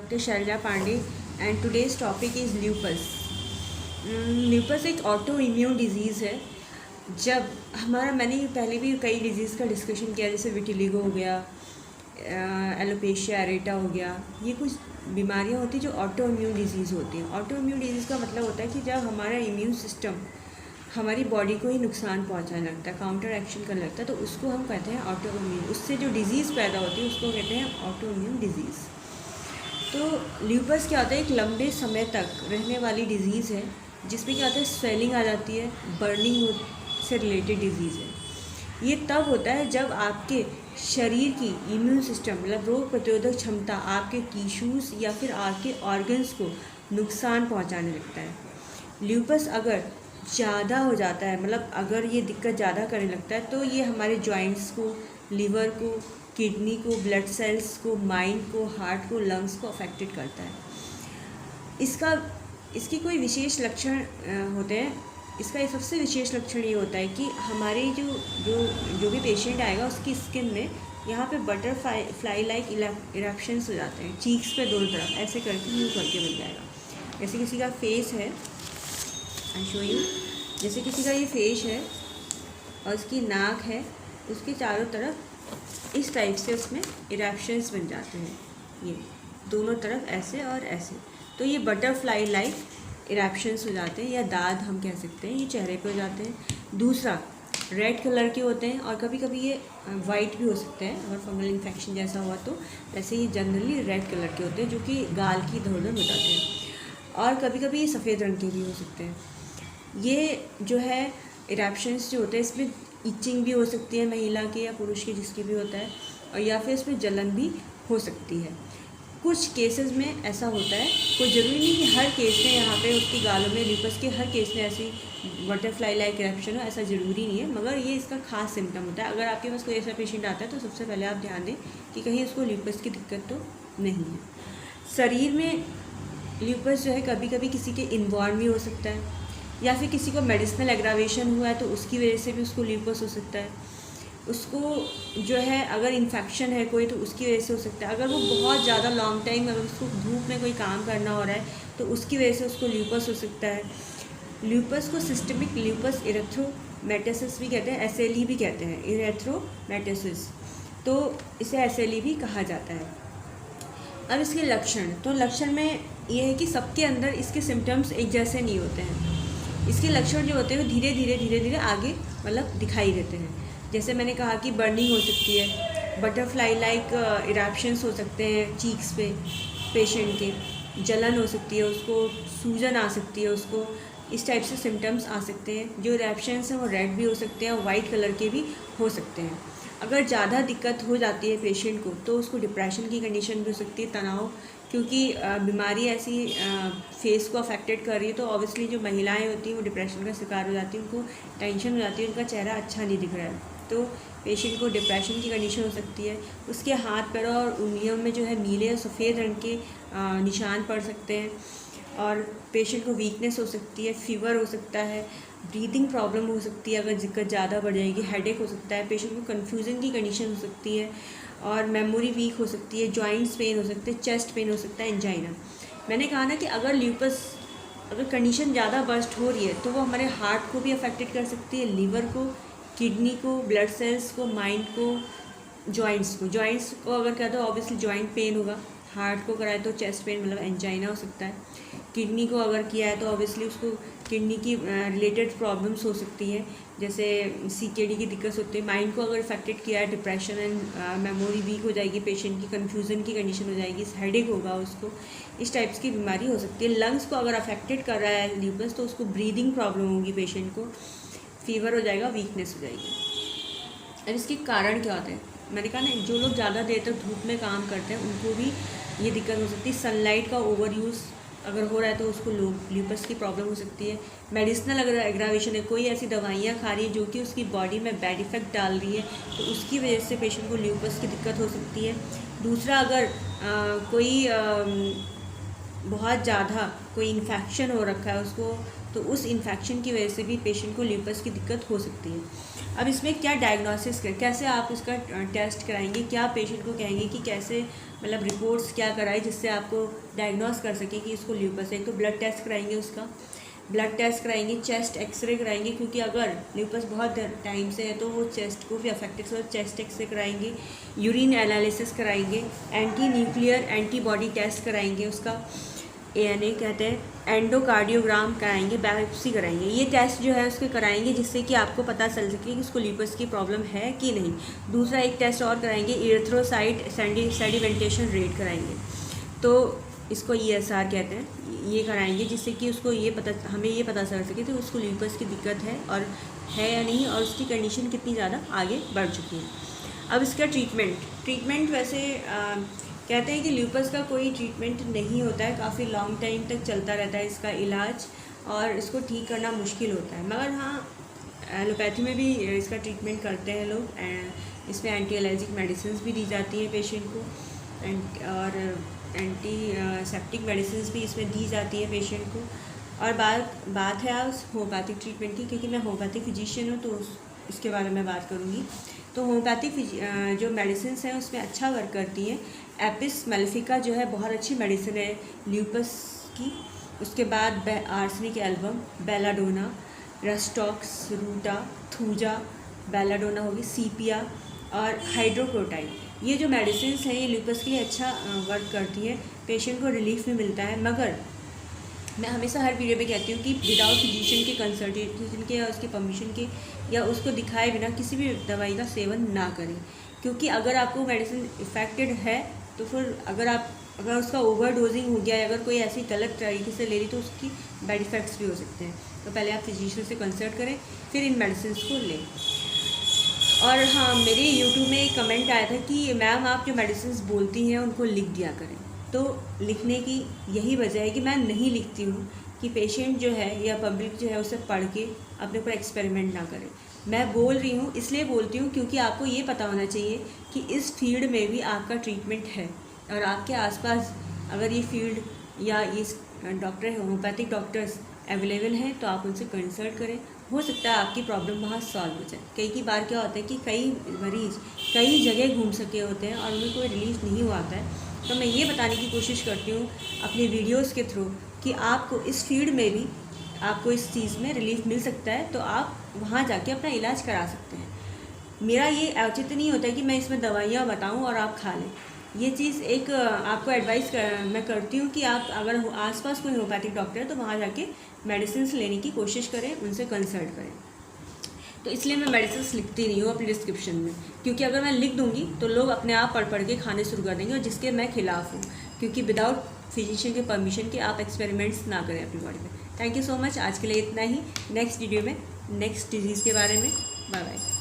Dr. Shailja Pandey, and today's topic is lupus. Lupus एक auto immune disease है। जब हमारा मैंने पहले भी कई डिजीज़ का डिस्कशन किया, जैसे विटिलिगो हो गया, एलोपेशिया एरेटा हो गया। ये कुछ बीमारियां होती हैं जो ऑटो इम्यून डिजीज़ होती हैं। ऑटो इम्यून डिजीज़ का मतलब होता है कि जब हमारा इम्यून सिस्टम हमारी बॉडी को ही नुकसान पहुंचाने लगता है, काउंटर एक्शन करने लगता है, तो उसको हम कहते हैं ऑटो इम्यून। उससे जो डिज़ीज़ पैदा होती है उसको कहते हैं ऑटो इम्यून डिजीज़। तो ल्यूपस क्या होता है? एक लंबे समय तक रहने वाली डिज़ीज़ है जिसमें क्या होता है, स्वेलिंग आ जाती है, बर्निंग से रिलेटेड डिज़ीज़ है। ये तब होता है जब आपके शरीर की इम्यून सिस्टम मतलब रोग प्रतिरोधक क्षमता आपके टिश्यूज़ या फिर आपके ऑर्गन्स को नुकसान पहुंचाने लगता है। ल्यूपस अगर ज़्यादा हो जाता है, मतलब अगर ये दिक्कत ज़्यादा करने लगता है, तो ये हमारे जॉइंट्स को, लीवर को, किडनी को, ब्लड सेल्स को, माइंड को, हार्ट को, लंग्स को अफेक्टेड करता है। इसकी कोई विशेष लक्षण होते हैं। इसका सबसे विशेष लक्षण ये होता है कि हमारे जो भी पेशेंट आएगा उसकी स्किन में यहाँ पे बटरफ्लाई लाइक इरप्शंस हो जाते हैं, चीक्स पे दोनों तरफ ऐसे करके यूँ करके बन जाएगा। जैसे किसी का फेस है, आई शो यू, जैसे किसी का ये फेस है और उसकी नाक है, उसके चारों तरफ इस टाइप से उसमें इरप्शंस बन जाते हैं, ये दोनों तरफ ऐसे और ऐसे। तो ये बटरफ्लाई लाइक इरप्शंस हो जाते हैं, या दाद हम कह सकते हैं, ये चेहरे पे हो जाते हैं। दूसरा, रेड कलर के होते हैं और कभी कभी ये वाइट भी हो सकते हैं अगर फंगल इन्फेक्शन जैसा हुआ तो। वैसे ये जनरली रेड कलर के होते हैं जो कि गाल की इधर उधर हो जाते हैं, और कभी कभी ये सफ़ेद रंग के भी हो सकते हैं। ये जो है इरप्शंस जो होते हैं, इसमें इचिंग भी हो सकती है महिला के या पुरुष के, जिसके भी होता है, और या फिर इसमें जलन भी हो सकती है। कुछ केसेस में ऐसा होता है, कोई ज़रूरी नहीं कि हर केस में यहाँ पे उसकी गालों में ल्यूपस के हर केस में ऐसी बटरफ्लाई लाइक इरप्शन हो, ऐसा ज़रूरी नहीं है, मगर ये इसका खास सिम्टम होता है। अगर आपके पास कोई ऐसा पेशेंट आता है तो सबसे पहले आप ध्यान दें कि कहीं उसको ल्यूपस की दिक्कत तो नहीं है। शरीर में ल्यूपस जो है कभी कभी किसी के इनबॉर्न भी हो सकता है, या फिर किसी को मेडिसिनल एग्रावेशन हुआ है तो उसकी वजह से भी उसको ल्यूपस हो सकता है। उसको जो है अगर इन्फेक्शन है कोई तो उसकी वजह से हो सकता है। अगर वो बहुत ज़्यादा लॉन्ग टाइम अगर उसको धूप में कोई काम करना हो रहा है तो उसकी वजह से उसको ल्यूपस हो सकता है। ल्यूपस को सिस्टमिक ल्यूपस इरेथ्रोमेटोसिस भी कहते हैं, SLE भी कहते हैं, इरेथ्रोमेटोसिस, तो इसे SLE भी कहा जाता है। अब इसके लक्षण, तो लक्षण में ये है कि सबके अंदर इसके सिम्टम्स एक जैसे नहीं होते हैं। इसके लक्षण जो होते हैं वो धीरे धीरे आगे मतलब दिखाई देते हैं। जैसे मैंने कहा कि बर्निंग हो सकती है, बटरफ्लाई लाइक इरप्शंस हो सकते हैं चीक्स पे पेशेंट के, जलन हो सकती है, उसको सूजन आ सकती है, उसको इस टाइप से सिम्टम्स आ सकते हैं। जो इरप्शंस हैं वो रेड भी हो सकते हैं और वाइट कलर के भी हो सकते हैं। अगर ज़्यादा दिक्कत हो जाती है पेशेंट को तो उसको डिप्रेशन की कंडीशन भी हो सकती है, तनाव, क्योंकि बीमारी ऐसी फेस को अफेक्टेड कर रही है, तो ऑब्वियसली जो महिलाएं होती हैं वो डिप्रेशन का शिकार हो जाती हैं, उनको टेंशन हो जाती है, उनका चेहरा अच्छा नहीं दिख रहा है, तो पेशेंट को डिप्रेशन की कंडीशन हो सकती है। उसके हाथ पैरों और उंगलियों में जो है नीले और सफ़ेद रंग के निशान पड़ सकते हैं, और पेशेंट को वीकनेस हो सकती है, फीवर हो सकता है, ब्रीदिंग प्रॉब्लम हो सकती है, अगर दिक्कत ज़्यादा बढ़ जाएगी, हेडेक हो सकता है, पेशेंट को कन्फ्यूजन की कंडीशन हो सकती है, और मेमोरी वीक हो सकती है, जॉइंट्स पेन हो सकते हैं, चेस्ट पेन हो सकता है, एंजाइना। मैंने कहा ना कि अगर ल्यूपस अगर कंडीशन ज़्यादा बर्स्ट हो रही है तो वो हमारे हार्ट को भी अफेक्टेड कर सकती है, लीवर को, किडनी को, ब्लड सेल्स को, माइंड को, जॉइंट्स को अगर कहते तो ऑब्वियसली जॉइंट पेन होगा, हार्ट को कराए तो चेस्ट पेन मतलब एंजाइना हो सकता है, किडनी को अगर किया है तो ऑब्वियसली उसको किडनी की रिलेटेड प्रॉब्लम्स हो सकती है, जैसे CKD की दिक्कत होती है। माइंड को अगर इफेक्टेड किया है, डिप्रेशन एंड मेमोरी वीक हो जाएगी पेशेंट की, कन्फ्यूज़न की कंडीशन हो जाएगी, हेडेक होगा उसको, इस टाइप्स की बीमारी हो सकती है। लंग्स को अगर अफेक्टेड कर रहा है ल्यूपस तो उसको ब्रीदिंग प्रॉब्लम होगी पेशेंट को, फीवर हो जाएगा, वीकनेस हो जाएगी। अब इसके कारण क्या होते हैं? मैंने कहा ना, जो लोग ज़्यादा देर तक धूप में काम करते हैं उनको भी ये दिक्कत हो सकती है। सनलाइट का ओवर यूज़ अगर हो रहा है तो उसको ल्यूपस की प्रॉब्लम हो सकती है। मेडिसिनल अगर एग्रावेशन है, कोई ऐसी दवाइयाँ खा रही है जो कि उसकी बॉडी में बैड इफ़ेक्ट डाल रही है, तो उसकी वजह से पेशेंट को ल्यूपस की दिक्कत हो सकती है। दूसरा, अगर कोई बहुत ज़्यादा कोई इन्फेक्शन हो रखा है उसको, तो उस इन्फेक्शन की वजह से भी पेशेंट को ल्यूपस की दिक्कत हो सकती है। अब इसमें क्या डायग्नोसिस कर, कैसे आप इसका टेस्ट कराएंगे, क्या पेशेंट को कहेंगे कि कैसे मतलब रिपोर्ट्स क्या कराए जिससे आपको डायग्नोस कर सके कि इसको ल्यूपस है। तो ब्लड टेस्ट कराएंगे, उसका ब्लड टेस्ट कराएंगे, चेस्ट एक्सरे कराएंगे, क्योंकि अगर ल्यूपस बहुत टाइम से है तो वो चेस्ट को भी अफेक्टेड, तो चेस्ट एक्सरे कराएंगे, यूरिन एनालिसिस कराएंगे, एंटी न्यूक्लियर एंटीबॉडी टेस्ट कराएंगे, उसका ANA कहते हैं, एंडोकार्डियोग्राम कराएंगे, बायोप्सी कराएंगे। ये टेस्ट जो है उसके कराएंगे जिससे कि आपको पता चल सके कि उसको ल्यूपस की प्रॉब्लम है कि नहीं। दूसरा एक टेस्ट और कराएंगे, इरिथ्रोसाइट सेडिमेंटेशन रेट कराएंगे, तो इसको ESR कहते हैं, ये कराएंगे जिससे कि उसको हमें ये पता चल सके तो उसको ल्यूपस की दिक्कत है या नहीं, और उसकी कंडीशन कितनी ज़्यादा आगे बढ़ चुकी है। अब इसका ट्रीटमेंट वैसे कहते हैं कि ल्यूपस का कोई ट्रीटमेंट नहीं होता है, काफ़ी लॉन्ग टाइम तक चलता रहता है इसका इलाज, और इसको ठीक करना मुश्किल होता है। मगर हाँ, एलोपैथी में भी इसका ट्रीटमेंट करते हैं लोग। इसमें एंटी एलर्जिक मेडिसिन भी दी जाती हैं पेशेंट को, और एंटी सेप्टिक मेडिसिन भी इसमें दी जाती है पेशेंट को। और बात है आज होम्योपैथिक ट्रीटमेंट की, क्योंकि मैं होम्योपैथिक फिजिशियन हूँ तो इसके बारे में बात करूँगी। तो होम्योपैथिक जो मेडिसिन हैं उसमें अच्छा वर्क करती हैं। एपिस मेलिफिका जो है बहुत अच्छी मेडिसिन है ल्यूपस की। उसके बाद आर्सेनिक एल्बम, बेलाडोना, रस्टॉक्स, रूटा, थूजा, बेलाडोना होगी, सीपिया और हाइड्रोक्लोराइड। ये जो मेडिसिन हैं ये ल्यूपस के लिए अच्छा वर्क करती है, पेशेंट को रिलीफ भी मिलता है। मगर मैं हमेशा हर वीडियो में कहती हूँ कि विदाउट फिजिशियन के कंसल्टेशन के या उसकी परमिशन के या उसको दिखाए बिना किसी भी दवाई का सेवन ना करें, क्योंकि अगर आपको मेडिसिन इफेक्टेड है तो फिर अगर उसका ओवर डोजिंग हो गया है, अगर कोई ऐसी गलत तरीके से ले ली तो उसकी बैड इफ़ेक्ट्स भी हो सकते हैं। तो पहले आप फिजिशियन से कंसल्ट करें, फिर इन मेडिसिन को लें। और हाँ, मेरे YouTube में एक कमेंट आया था कि मैम आप जो मेडिसिन बोलती हैं उनको लिख दिया करें। तो लिखने की यही वजह है कि मैं नहीं लिखती हूँ कि पेशेंट जो है या पब्लिक जो है उसे पढ़ के अपने ऊपर एक्सपेरिमेंट ना करे। मैं बोल रही हूँ इसलिए बोलती हूँ क्योंकि आपको ये पता होना चाहिए कि इस फील्ड में भी आपका ट्रीटमेंट है, और आपके आसपास अगर ये फील्ड या ये डॉक्टर होम्योपैथिक डॉक्टर्स अवेलेबल हैं तो आप उनसे कंसल्ट करें। हो सकता है आपकी प्रॉब्लम वहाँ सॉल्व हो जाए। कई बार क्या होता है कि कई मरीज़ कई जगह घूम सके होते हैं और उन्हें कोई रिलीफ नहीं हुआ आता है। तो मैं ये बताने की कोशिश करती हूँ अपने वीडियोस के थ्रू कि आपको इस फील्ड में भी आपको इस चीज़ में रिलीफ मिल सकता है, तो आप वहाँ जाके अपना इलाज करा सकते हैं। मेरा ये औचित्य नहीं होता है कि मैं इसमें दवाइयाँ बताऊँ और आप खा लें। ये चीज़ एक आपको एडवाइस मैं करती हूँ कि आप अगर आसपास कोई होम्योपैथिक डॉक्टर है तो वहाँ जाके मेडिसिन लेने की कोशिश करें, उनसे कंसल्ट करें। तो इसलिए मैं मेडिसिन लिखती नहीं हूँ अपनी डिस्क्रिप्शन में, क्योंकि अगर मैं लिख दूँगी तो लोग अपने आप पढ़ के खाने शुरू कर देंगे, और जिसके मैं खिलाफ़ हूँ, क्योंकि विदाउट फिजिशियन के परमिशन के आप एक्सपेरिमेंट्स ना करें अपनी बॉडी में। Thank you so much. आज के लिए इतना ही। नेक्स्ट वीडियो में नेक्स्ट डिजीज़ के बारे में। Bye bye.